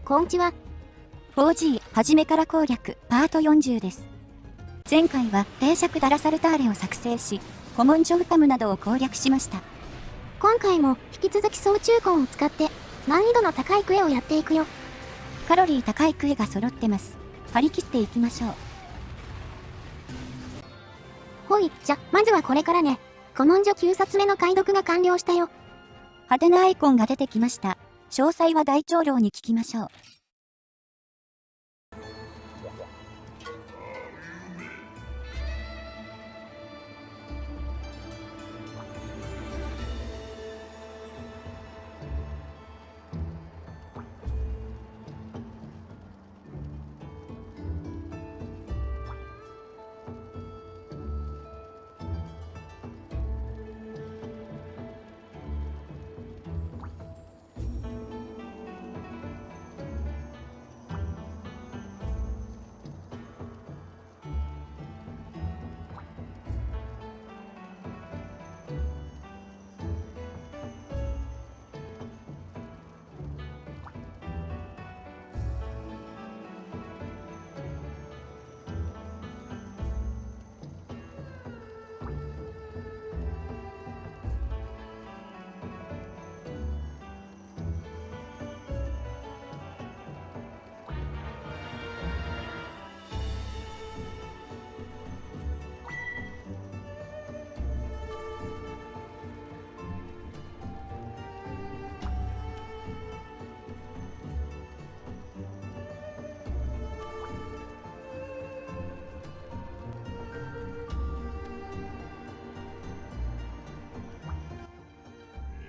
こんにちは。4G 初めから攻略パート40です。前回は定着ダラサルターレを作成し、古文書フカムなどを攻略しました。今回も引き続き総中根を使って難易度の高いクエをやっていくよ。カロリー高いクエが揃ってます。張り切っていきましょう。ほい、じゃ、まずはこれからね。古文書9冊目の解読が完了したよ。派手なアイコンが出てきました。詳細は大長老に聞きましょう。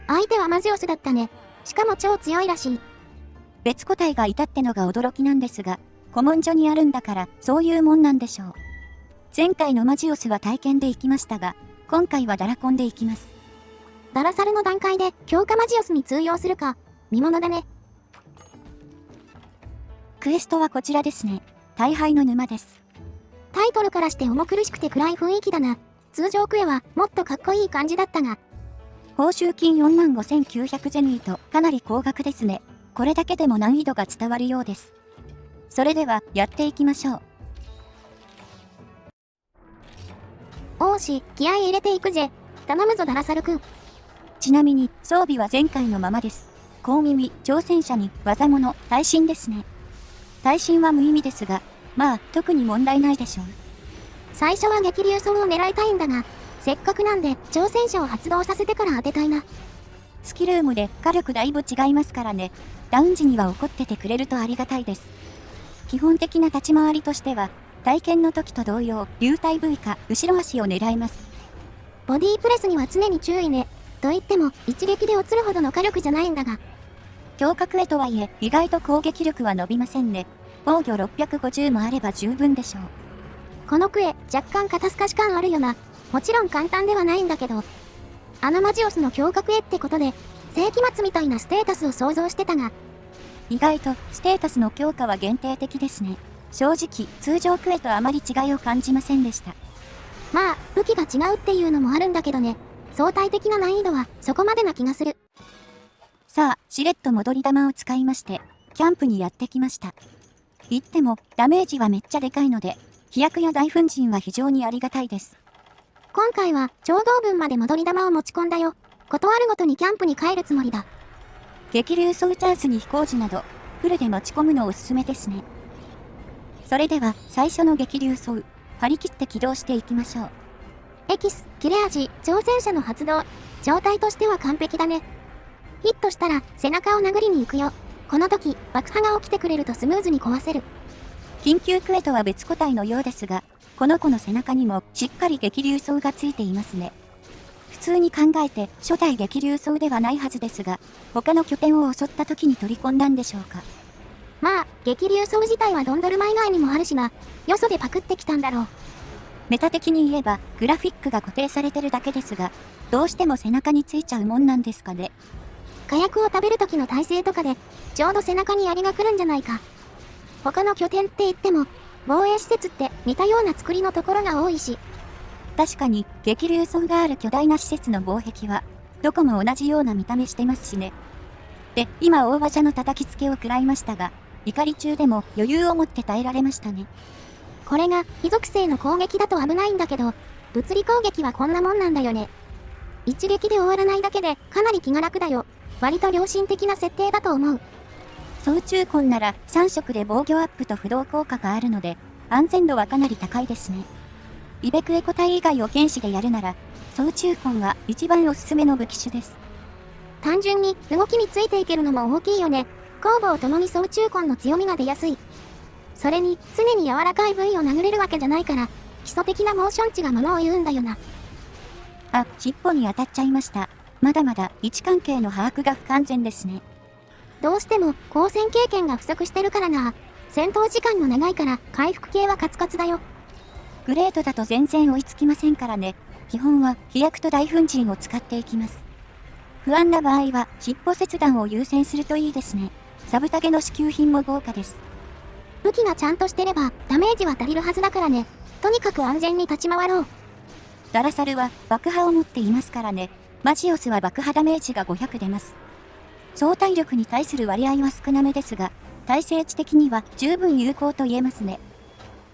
相手はマジオスだったね。しかも超強いらしい。別個体がいたってのが驚きなんですが、古文書にあるんだからそういうもんなんでしょう。前回のマジオスは体験で行きましたが、今回はダラコンで行きます。ダラサルの段階で強化マジオスに通用するか、見ものだね。クエストはこちらですね。大敗の沼です。タイトルからして重苦しくて暗い雰囲気だな。通常クエはもっとかっこいい感じだったが。報酬金45,900ゼニーとかなり高額ですね。これだけでも難易度が伝わるようです。それではやっていきましょう。おーし、気合い入れていくぜ。頼むぞダラサルくん。ちなみに装備は前回のままです。高耳、挑戦者に技物、耐震ですね。耐震は無意味ですが、まあ特に問題ないでしょう。最初は激流層を狙いたいんだが、せっかくなんで挑戦者を発動させてから当てたいな。スキルームで火力だいぶ違いますからね。ダウン時には怒っててくれるとありがたいです。基本的な立ち回りとしては、体験の時と同様、流体 V か後ろ足を狙います。ボディープレスには常に注意ね。と言っても一撃で落ちるほどの火力じゃないんだが。強化クエとはいえ、意外と攻撃力は伸びませんね。防御650もあれば十分でしょう。このクエ、若干肩透かし感あるよな。もちろん簡単ではないんだけど、あのマジオスの強化クエってことで、世紀末みたいなステータスを想像してたが、意外とステータスの強化は限定的ですね。正直、通常クエとあまり違いを感じませんでした。まあ、武器が違うっていうのもあるんだけどね、相対的な難易度はそこまでな気がする。さあ、しれっと戻り玉を使いまして、キャンプにやってきました。言っても、ダメージはめっちゃでかいので、飛躍や大粉塵は非常にありがたいです。今回は超同分まで戻り玉を持ち込んだよ。ことあるごとにキャンプに帰るつもりだ。激流ソウチャンスに飛行時など、フルで持ち込むのおすすめですね。それでは、最初の激流ソウ、張り切って起動していきましょう。エキス、切れ味、挑戦者の発動。状態としては完璧だね。ヒットしたら背中を殴りに行くよ。この時、爆破が起きてくれるとスムーズに壊せる。緊急クエとは別個体のようですが、この子の背中にもしっかり激流層がついていますね。普通に考えて初代激流層ではないはずですが、他の拠点を襲った時に取り込んだんでしょうか。まあ、激流層自体はドンドルマ以外にもあるしな。よそでパクってきたんだろう。メタ的に言えば、グラフィックが固定されてるだけですが、どうしても背中についちゃうもんなんですかね。火薬を食べる時の体勢とかで、ちょうど背中に槍が来るんじゃないか。他の拠点って言っても、防衛施設って似たような作りのところが多いし。確かに、激流層がある巨大な施設の防壁は、どこも同じような見た目してますしね。で、今大技の叩きつけを食らいましたが、怒り中でも余裕を持って耐えられましたね。これが非属性の攻撃だと危ないんだけど、物理攻撃はこんなもんなんだよね。一撃で終わらないだけでかなり気が楽だよ。割と良心的な設定だと思う。総中魂なら3色で防御アップと不動効果があるので、安全度はかなり高いですね。イベクエ個体以外を剣士でやるなら、総中魂は一番おすすめの武器種です。単純に動きについていけるのも大きいよね。攻防ともに総中魂の強みが出やすい。それに常に柔らかい部位を殴れるわけじゃないから、基礎的なモーション値がものを言うんだよな。あ、尻尾に当たっちゃいました。まだまだ位置関係の把握が不完全ですね。どうしても交戦経験が不足してるからな。戦闘時間も長いから回復系はカツカツだよ。グレートだと全然追いつきませんからね。基本は飛躍と大粉塵を使っていきます。不安な場合は尻尾切断を優先するといいですね。サブタゲの支給品も豪華です。武器がちゃんとしてればダメージは足りるはずだからね。とにかく安全に立ち回ろう。ダラサルは爆破を持っていますからね。マジオスは爆破ダメージが500出ます。総体力に対する割合は少なめですが、耐性値的には十分有効と言えますね。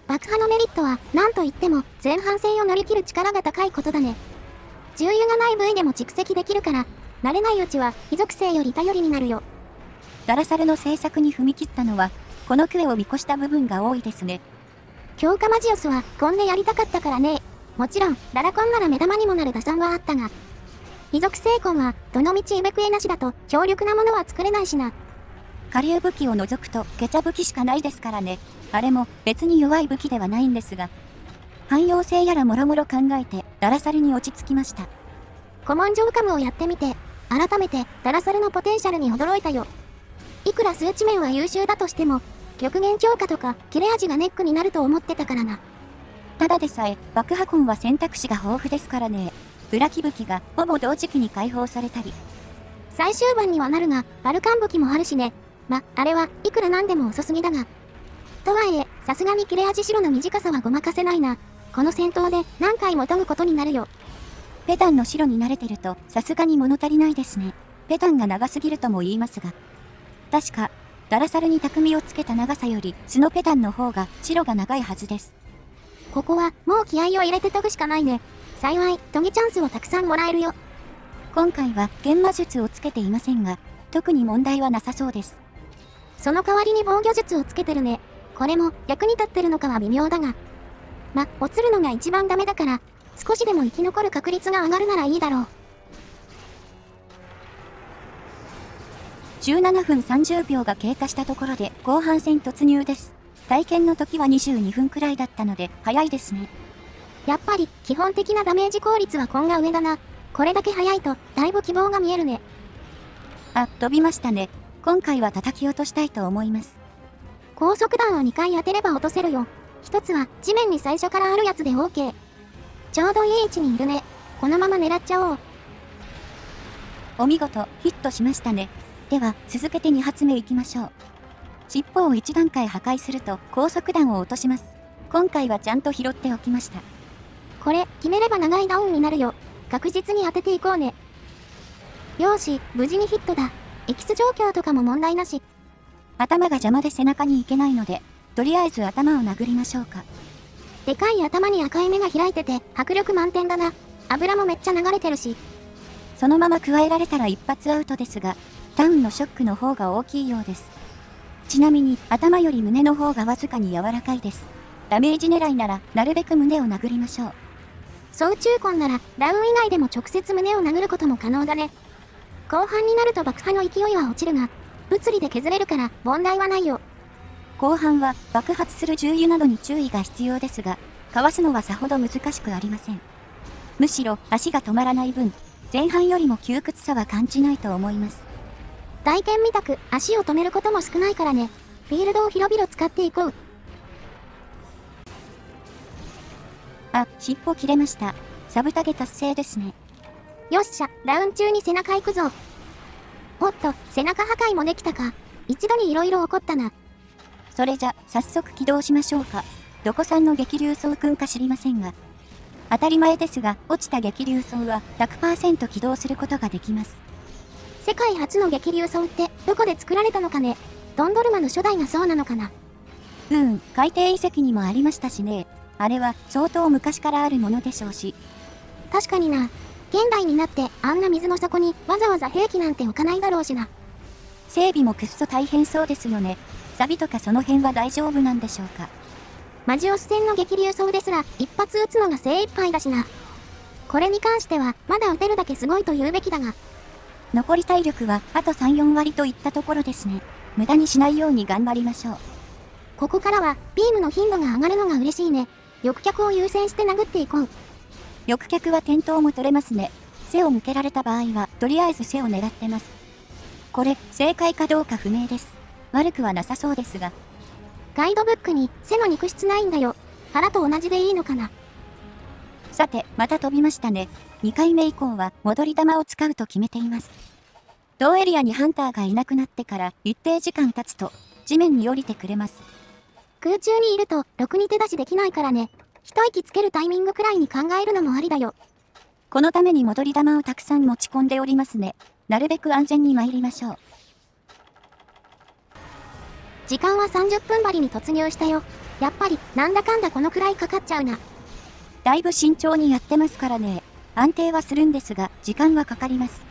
爆破のメリットは何と言っても前半戦を乗り切る力が高いことだね。重油がない部位でも蓄積できるから、慣れないうちは非属性より頼りになるよ。ダラサルの制作に踏み切ったのは、このクエを見越した部分が多いですね。強化マジオスはコンでやりたかったからね。もちろんララコンなら目玉にもなる打算はあったが、非属性コンはどのみちイベクエなしだと強力なものは作れないしな。下流武器を除くとケチャ武器しかないですからね。あれも別に弱い武器ではないんですが、汎用性やらもろもろ考えてダラサルに落ち着きました。古文城カムをやってみて、改めてダラサルのポテンシャルに驚いたよ。いくら数値面は優秀だとしても、極限強化とか切れ味がネックになると思ってたからな。ただでさえ爆破魂は選択肢が豊富ですからね。裏木武器がほぼ同時期に解放されたり。最終盤にはなるが、バルカン武器もあるしね。あれはいくらなんでも遅すぎだが。とはいえ、さすがに切れ味白の短さはごまかせないな。この戦闘で何回も研ぐことになるよ。ペタンの白に慣れてるとさすがに物足りないですね。ペタンが長すぎるとも言いますが。確か、ダラサルに匠をつけた長さよりスノペタンの方が白が長いはずです。ここはもう気合を入れて研ぐしかないね。幸い、研ぎチャンスをたくさんもらえるよ。今回は研魔術をつけていませんが、特に問題はなさそうです。その代わりに防御術をつけてるね。これも役に立ってるのかは微妙だが。落ちるのが一番ダメだから、少しでも生き残る確率が上がるならいいだろう。17分30秒が経過したところで後半戦突入です。体験の時は22分くらいだったので早いですね。やっぱり基本的なダメージ効率は今が上だな。これだけ早いとだいぶ希望が見えるね。あ、飛びましたね。今回は叩き落としたいと思います。高速弾を2回当てれば落とせるよ。一つは地面に最初からあるやつで OK。ちょうどいい位置にいるね。このまま狙っちゃおう。お見事、ヒットしましたね。では、続けて2発目いきましょう。尻尾を1段階破壊すると高速弾を落とします。今回はちゃんと拾っておきました。これ、決めれば長いダウンになるよ。確実に当てていこうね。よーし、無事にヒットだ。エキス状況とかも問題なし。頭が邪魔で背中に行けないので、とりあえず頭を殴りましょうか。でかい頭に赤い目が開いてて迫力満点だな。油もめっちゃ流れてるし。そのまま加えられたら一発アウトですが、ダウンのショックの方が大きいようです。ちなみに頭より胸の方がわずかに柔らかいです。ダメージ狙いならなるべく胸を殴りましょう。総中魂ならダウン以外でも直接胸を殴ることも可能だね。後半になると爆破の勢いは落ちるが、物理で削れるから問題はないよ。後半は爆発する重油などに注意が必要ですが、かわすのはさほど難しくありません。むしろ足が止まらない分、前半よりも窮屈さは感じないと思います。体験みたく足を止めることも少ないからね。フィールドを広々使っていこう。あ、尻尾切れました。サブタゲ達成ですね。よっしゃ、ダウン中に背中行くぞ。おっと、背中破壊もできたか。一度に色々起こったな。それじゃ、早速起動しましょうか。どこさんの激流層くんか知りませんが。当たり前ですが、落ちた激流層は 100% 起動することができます。世界初の激流層ってどこで作られたのかね。ドンドルマの初代がそうなのかな。海底遺跡にもありましたしね。あれは相当昔からあるものでしょうし。確かにな。現代になってあんな水の底にわざわざ兵器なんて置かないだろうしな。整備もくっそ大変そうですよね。錆とかその辺は大丈夫なんでしょうか。マジオス戦の激流装ですら一発撃つのが精一杯だしな。これに関してはまだ撃てるだけすごいと言うべきだが。残り体力はあと3、4割といったところですね。無駄にしないように頑張りましょう。ここからはビームの頻度が上がるのが嬉しいね。翼脚を優先して殴っていこう。翼脚は転倒も取れますね。背を向けられた場合はとりあえず背を狙ってます。これ正解かどうか不明です。悪くはなさそうですが。ガイドブックに背の肉質ないんだよ。腹と同じでいいのかな。さて、また飛びましたね。2回目以降は戻り弾を使うと決めています。同エリアにハンターがいなくなってから一定時間経つと地面に降りてくれます。空中にいるとろくに手出しできないからね。一息つけるタイミングくらいに考えるのもありだよ。このために戻り弾をたくさん持ち込んでおりますね。なるべく安全に参りましょう。時間は30分針に突入したよ。やっぱりなんだかんだこのくらいかかっちゃうな。だいぶ慎重にやってますからね。安定はするんですが時間はかかります。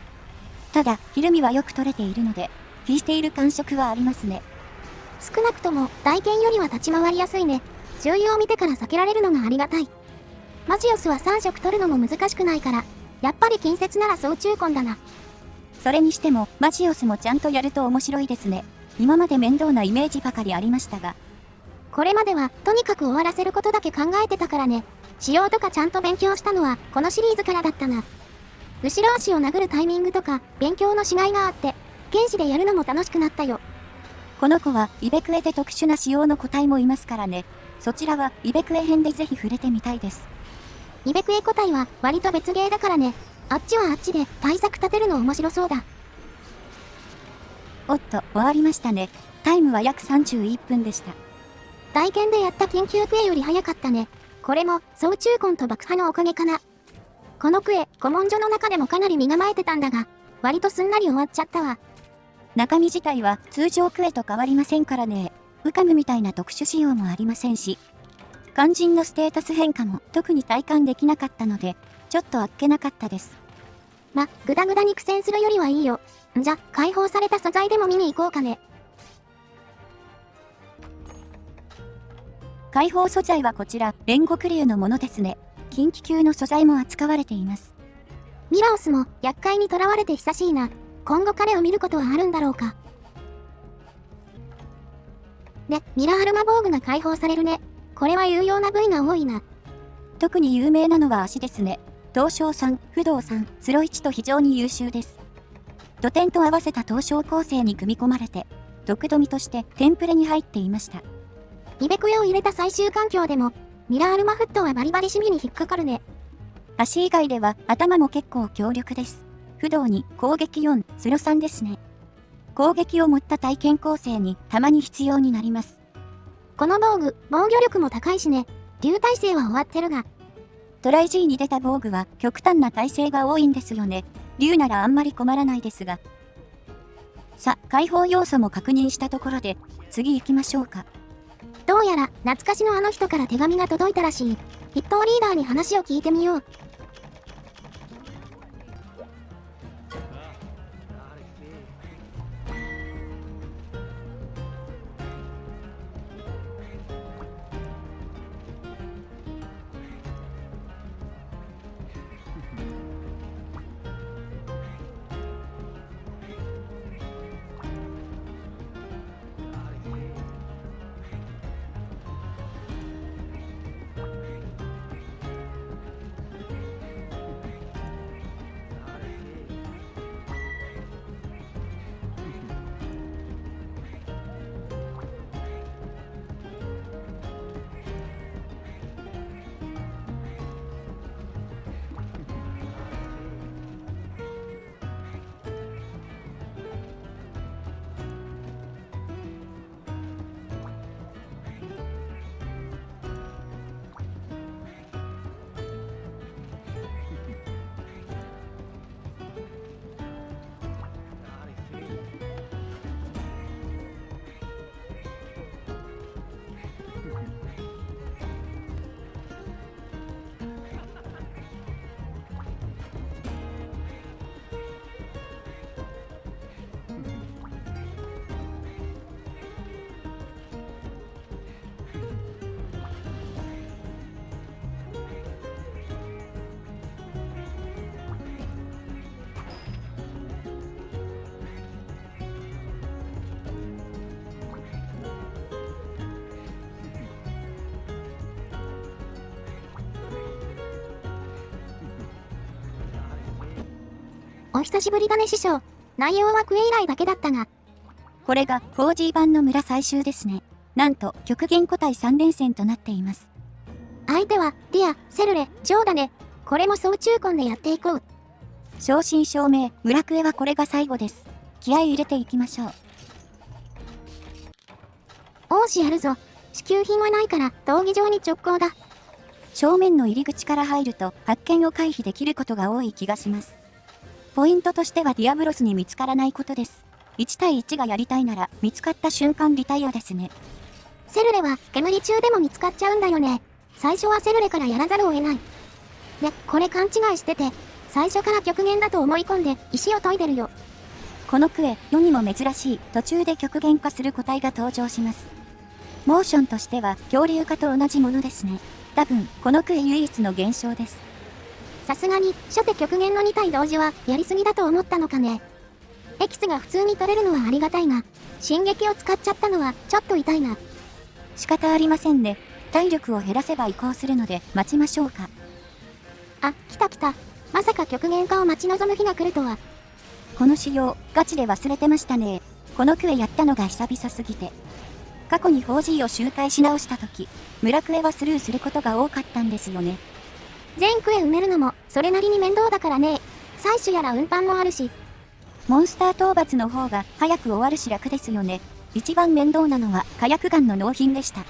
ただ、ひるみはよく取れているので、効いている感触はありますね。少なくとも大剣よりは立ち回りやすいね。重油を見てから避けられるのがありがたい。マジオスは3色取るのも難しくないから、やっぱり近接なら総中魂だな。それにしても、マジオスもちゃんとやると面白いですね。今まで面倒なイメージばかりありましたが。これまでは、とにかく終わらせることだけ考えてたからね。仕様とかちゃんと勉強したのは、このシリーズからだったな。後ろ足を殴るタイミングとか、勉強のしがいがあって、剣士でやるのも楽しくなったよ。この子は、イベクエで特殊な仕様の個体もいますからね。そちらは、イベクエ編でぜひ触れてみたいです。イベクエ個体は、割と別ゲーだからね。あっちはあっちで、対策立てるの面白そうだ。おっと、終わりましたね。タイムは約31分でした。大剣でやった緊急クエより早かったね。これも、総中魂と爆破のおかげかな。このクエ、古文書の中でもかなり身構えてたんだが、割とすんなり終わっちゃったわ。中身自体は通常クエと変わりませんからね。ウカムみたいな特殊仕様もありませんし、肝心のステータス変化も特に体感できなかったので、ちょっとあっけなかったです。グダグダに苦戦するよりはいいよ。じゃ、解放された素材でも見に行こうかね。解放素材はこちら、煉獄竜のものですね。近畿級の素材も扱われています。ミラオスも厄介に囚われて久しいな。今後彼を見ることはあるんだろうか。で、ミラールマ防具が解放されるね。これは有用な部位が多いな。特に有名なのは足ですね。東証さん、不動さん、スロイチと非常に優秀です。土点と合わせた東証構成に組み込まれて、毒ドミとしてテンプレに入っていました。イベクエを入れた最終環境でも、ミラールマフットはバリバリシビに引っかかるね。足以外では頭も結構強力です。不動に攻撃4、スロ3ですね。攻撃を持った体験構成にたまに必要になります。この防具、防御力も高いしね。竜耐性は終わってるが。トライ G に出た防具は極端な耐性が多いんですよね。竜ならあんまり困らないですが。さ、解放要素も確認したところで、次行きましょうか。どうやら懐かしのあの人から手紙が届いたらしい。筆頭リーダーに話を聞いてみよう。お久しぶりだね師匠。内容はクエ以来だけだったが。これが 4G 版の村最終ですね。なんと極限個体3連戦となっています。相手はディア、セルレ、ジョーだね。これも総中魂でやっていこう。正真正銘、村クエはこれが最後です。気合い入れていきましょう。王子やるぞ。支給品はないから闘技場に直行だ。正面の入り口から入ると発見を回避できることが多い気がします。ポイントとしてはディアブロスに見つからないことです。1対1がやりたいなら見つかった瞬間リタイアですね。セルレは煙中でも見つかっちゃうんだよね。最初はセルレからやらざるを得ない。で、これ勘違いしてて、最初から極限だと思い込んで石を研いでるよ。このクエ、世にも珍しい途中で極限化する個体が登場します。モーションとしては恐竜化と同じものですね。多分、このクエ唯一の現象です。さすがに、初手極限の2体同時はやりすぎだと思ったのかね。エキスが普通に取れるのはありがたいが、進撃を使っちゃったのはちょっと痛いな。仕方ありませんね。体力を減らせば移行するので待ちましょうか。あ、来た来た。まさか極限化を待ち望む日が来るとは。この仕様、ガチで忘れてましたね。このクエやったのが久々すぎて。過去に 4G を周回し直した時、村クエはスルーすることが多かったんですよね。全クエ埋めるのもそれなりに面倒だからね。採取やら運搬もあるし。モンスター討伐の方が早く終わるし楽ですよね。一番面倒なのは火薬丸の納品でした。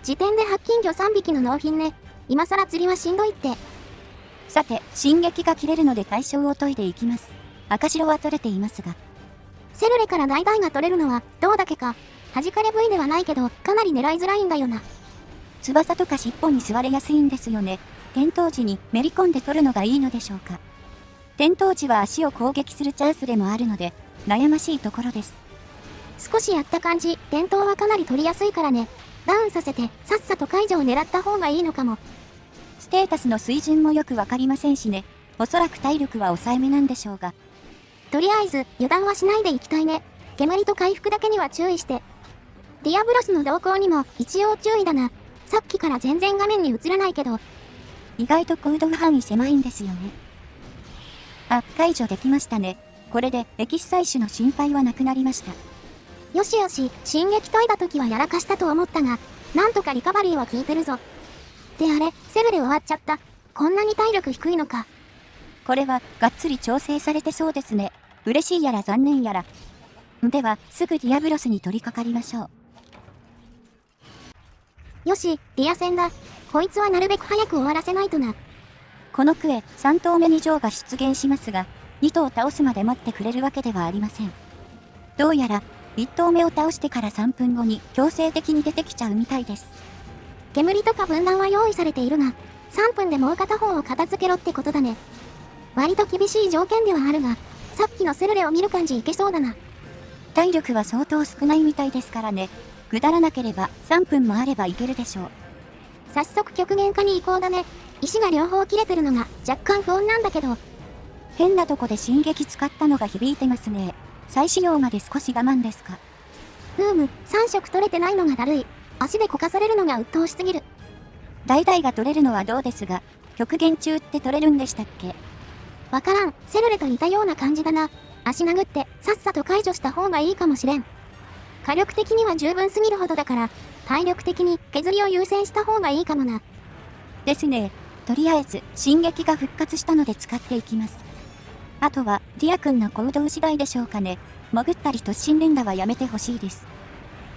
時点で白金魚3匹の納品ね。今更釣りはしんどいって。さて、進撃が切れるので対象を研いでいきます。赤白は取れていますが。セルレから大々が取れるのはどうだけか。弾かれ部位ではないけど、かなり狙いづらいんだよな。翼とか尻尾に吸われやすいんですよね。転倒時にめり込んで取るのがいいのでしょうか。転倒時は足を攻撃するチャンスでもあるので、悩ましいところです。少しやった感じ、転倒はかなり取りやすいからね。ダウンさせて、さっさと解除を狙った方がいいのかも。ステータスの水準もよくわかりませんしね。おそらく体力は抑えめなんでしょうが。とりあえず、油断はしないでいきたいね。煙と回復だけには注意して。ディアブロスの動向にも一応注意だな。さっきから全然画面に映らないけど。意外と行動範囲狭いんですよね。あ、解除できましたね。これでエキス採取の心配はなくなりました。よしよし、進撃研いだ時はやらかしたと思ったが、なんとかリカバリーは効いてるぞ。であれ、セルで終わっちゃった。こんなに体力低いのか。これはがっつり調整されてそうですね。嬉しいやら残念やら。では、すぐディアブロスに取り掛かりましょう。よし、ディア戦だ。こいつはなるべく早く終わらせないとな。このクエ、3頭目にジョーが出現しますが、2頭倒すまで待ってくれるわけではありません。どうやら、1頭目を倒してから3分後に強制的に出てきちゃうみたいです。煙とか分断は用意されているが、3分でもう片方を片付けろってことだね。割と厳しい条件ではあるが、さっきのセルレを見る感じいけそうだな。体力は相当少ないみたいですからね。くだらなければ3分もあればいけるでしょう。早速極限化に移行だね。石が両方切れてるのが若干不穏なんだけど。変なとこで進撃使ったのが響いてますね。再使用まで少し我慢ですか。3色取れてないのがだるい。足でこかされるのが鬱陶しすぎる。代々が取れるのはどうですが、極限中って取れるんでしたっけ？わからん。セルレと似たような感じだな。足殴ってさっさと解除した方がいいかもしれん。火力的には十分すぎるほどだから、体力的に削りを優先した方がいいかもな。ですね。とりあえず、進撃が復活したので使っていきます。あとは、ディア君の行動次第でしょうかね。潜ったり突進連打はやめてほしいです。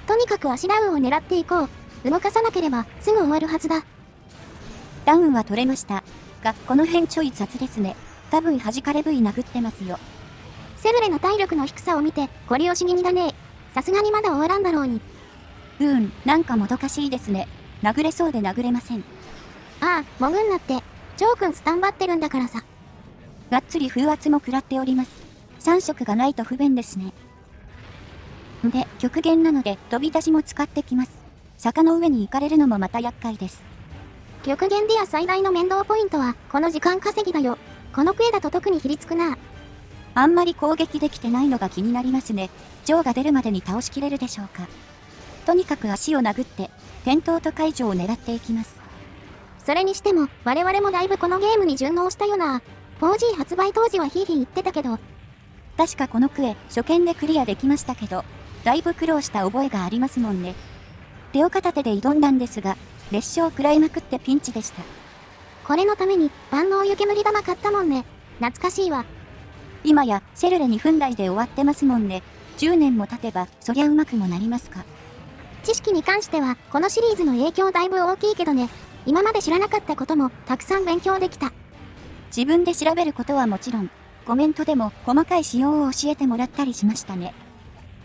とにかく足ダウンを狙っていこう。動かさなければすぐ終わるはずだ。ダウンは取れました。が、この辺ちょい雑ですね。多分弾かれ部位殴ってますよ。セルレの体力の低さを見て、ご利用し気味だね。さすがにまだ終わらんだろうに。なんかもどかしいですね。殴れそうで殴れません。ああ、潜んなって。ジョー君スタンバってるんだからさ。がっつり風圧も食らっております。3色がないと不便ですね。で、極限なので飛び出しも使ってきます。坂の上に行かれるのもまた厄介です。極限ディア最大の面倒ポイントは、この時間稼ぎだよ。このクエだと特にひりつくな。あんまり攻撃できてないのが気になりますね。ジョーが出るまでに倒しきれるでしょうか。とにかく足を殴って、転倒と解除を狙っていきます。それにしても、我々もだいぶこのゲームに順応したよな。4G 発売当時はヒーヒー言ってたけど、確かこのクエ、初見でクリアできましたけど、だいぶ苦労した覚えがありますもんね。手を片手で挑んだんですが、列車を食らいまくってピンチでした。これのために万能湯煙玉買ったもんね。懐かしいわ。今やセルレ2分台で終わってますもんね。10年も経てば、そりゃうまくもなりますか。知識に関しては、このシリーズの影響だいぶ大きいけどね。今まで知らなかったこともたくさん勉強できた。自分で調べることはもちろん、コメントでも細かい仕様を教えてもらったりしましたね。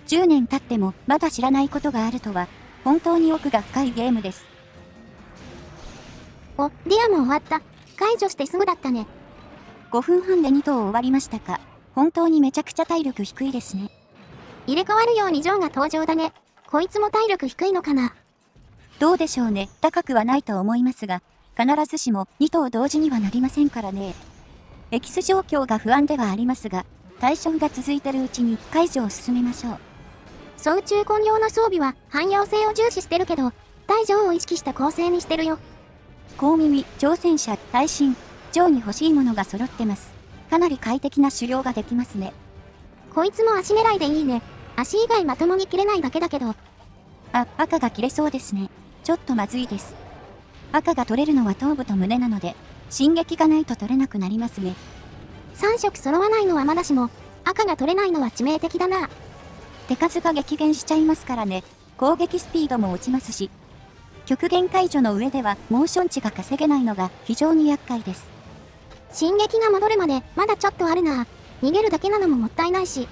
10年経ってもまだ知らないことがあるとは、本当に奥が深いゲームです。お、ディアも終わった。解除してすぐだったね。5分半で2頭終わりましたか。本当にめちゃくちゃ体力低いですね。入れ替わるようにジョーが登場だね。こいつも体力低いのかな。どうでしょうね。高くはないと思いますが、必ずしも2頭同時にはなりませんからね。エキス状況が不安ではありますが、対象が続いてるうちに解除を進めましょう。総中根用の装備は汎用性を重視してるけど、大丈を意識した構成にしてるよ。高耳、挑戦者、耐震、上に欲しいものが揃ってます。かなり快適な狩猟ができますね。こいつも足狙いでいいね。足以外まともに切れないだけだけど。あ、赤が切れそうですね。ちょっとまずいです。赤が取れるのは頭部と胸なので、進撃がないと取れなくなりますね。3色揃わないのはまだしも、赤が取れないのは致命的だな。手数が激減しちゃいますからね。攻撃スピードも落ちますし。極限解除の上ではモーション値が稼げないのが非常に厄介です。進撃が戻るまでまだちょっとあるな。逃げるだけなのももったいないし。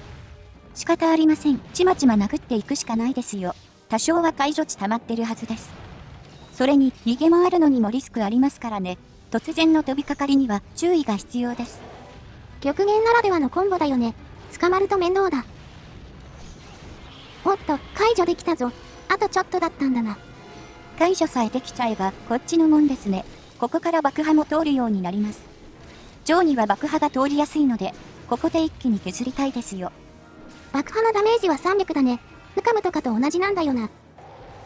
仕方ありません。ちまちま殴っていくしかないですよ。多少は解除値溜まってるはずです。それに逃げ回るのにもリスクありますからね。突然の飛びかかりには注意が必要です。極限ならではのコンボだよね。捕まると面倒だ。おっと、解除できたぞ。あとちょっとだったんだな。解除さえできちゃえばこっちのもんですね。ここから爆破も通るようになります。上には爆破が通りやすいので、ここで一気に削りたいですよ。爆破のダメージは300だね。フカムとかと同じなんだよな。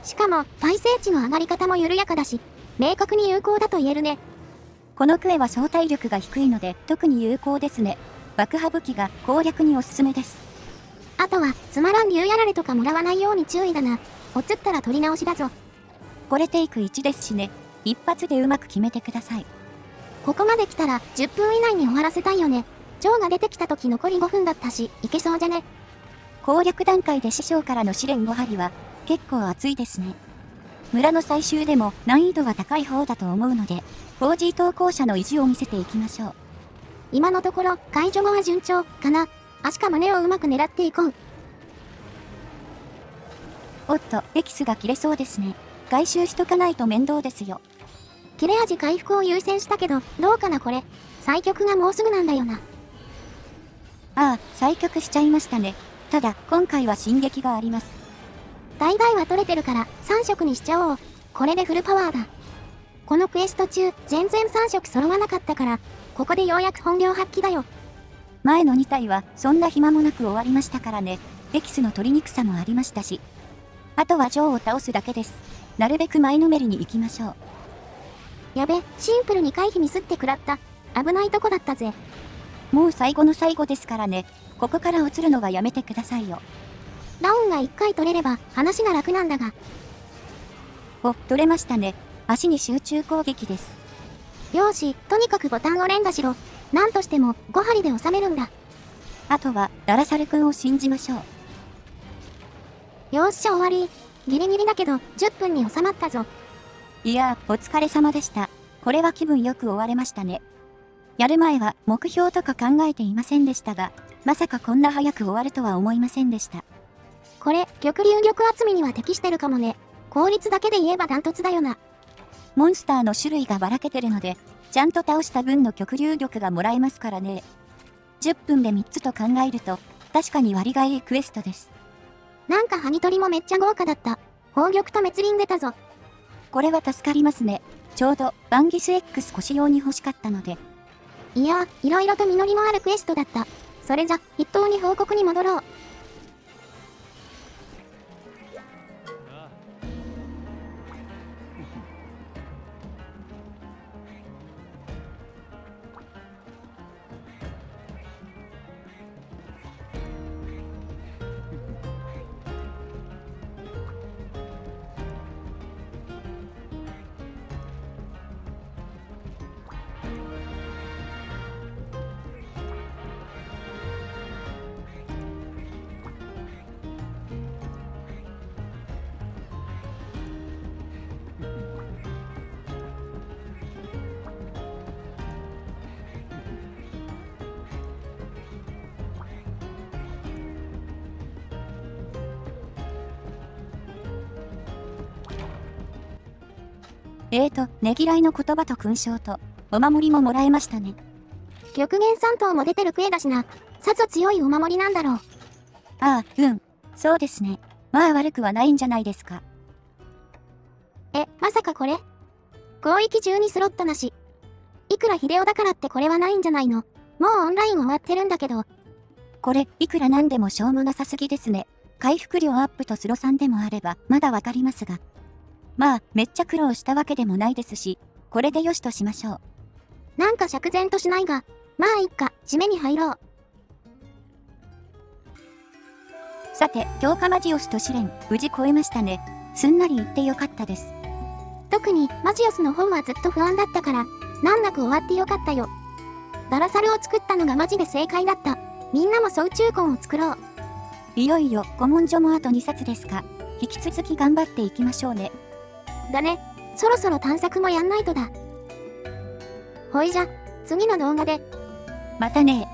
しかも、耐性値の上がり方も緩やかだし、明確に有効だと言えるね。このクエは総体力が低いので特に有効ですね。爆破武器が攻略におすすめです。あとは、つまらん竜やられとかもらわないように注意だな。おつったら取り直しだぞ。これテイク1ですしね。一発でうまく決めてください。ここまで来たら10分以内に終わらせたいよね。ジョーが出てきた時残り5分だったし、いけそうじゃね。攻略段階で師匠からの試練5針は結構熱いですね。村の最終でも難易度は高い方だと思うので、4G 投稿者の意地を見せていきましょう。今のところ、解除後は順調かな。足か胸をうまく狙っていこう。おっと、エキスが切れそうですね。回収しとかないと面倒ですよ。切れ味回復を優先したけど、どうかなこれ。最局がもうすぐなんだよな。ああ、再局しちゃいましたね。ただ、今回は進撃があります。大々は取れてるから3色にしちゃおう。これでフルパワーだ。このクエスト中、全然3色揃わなかったから、ここでようやく本領発揮だよ。前の2体はそんな暇もなく終わりましたからね。エキスの取りにくさもありましたし。あとはジョーを倒すだけです。なるべく前のめりに行きましょう。やべ、シンプルに回避ミスって食らった。危ないとこだったぜ。もう最後の最後ですからね。ここから移るのはやめてくださいよ。ダウンが1回取れれば話が楽なんだが。お、取れましたね。足に集中攻撃です。よーし、とにかくボタンを連打しろ。なんとしても5針で収めるんだ。あとは、ララサル君を信じましょう。よーし終わり。ギリギリだけど10分に収まったぞ。いやー、お疲れ様でした。これは気分よく終われましたね。やる前は目標とか考えていませんでしたが、まさかこんな早く終わるとは思いませんでした。これ、玉竜玉厚みには適してるかもね。効率だけで言えばダントツだよな。モンスターの種類がばらけてるので、ちゃんと倒した分の極竜玉がもらえますからね。10分で3つと考えると、確かに割がいいクエストです。なんかハニトリもめっちゃ豪華だった。宝玉と滅輪出たぞ。これは助かりますね。ちょうど、バンギス X 腰用に欲しかったので。いや、いろいろと実りもあるクエストだった。それじゃ、一等に報告に戻ろう。ねぎらいの言葉と勲章と、お守りももらえましたね。玉元3頭も出てるクエだしな。さぞ強いお守りなんだろう。ああ、そうですね。まあ悪くはないんじゃないですか。まさかこれ広域12スロットなし。いくら秀夫だからってこれはないんじゃないの。もうオンライン終わってるんだけど。これ、いくらなんでもしょうもなさすぎですね。回復量アップとスロ3でもあれば、まだわかりますが。まあ、めっちゃ苦労したわけでもないですし、これでよしとしましょう。なんか釈然としないが、まあいっか、締めに入ろう。さて、強化マジオスと試練、無事超えましたね。すんなり言ってよかったです。特にマジオスの方はずっと不安だったから、難なく終わってよかったよ。ダラサルを作ったのがマジで正解だった。みんなも総中魂を作ろう。いよいよ古文書もあと2冊ですか。引き続き頑張っていきましょうね。だね。そろそろ探索もやんないとだ。ほいじゃ、次の動画で。またね。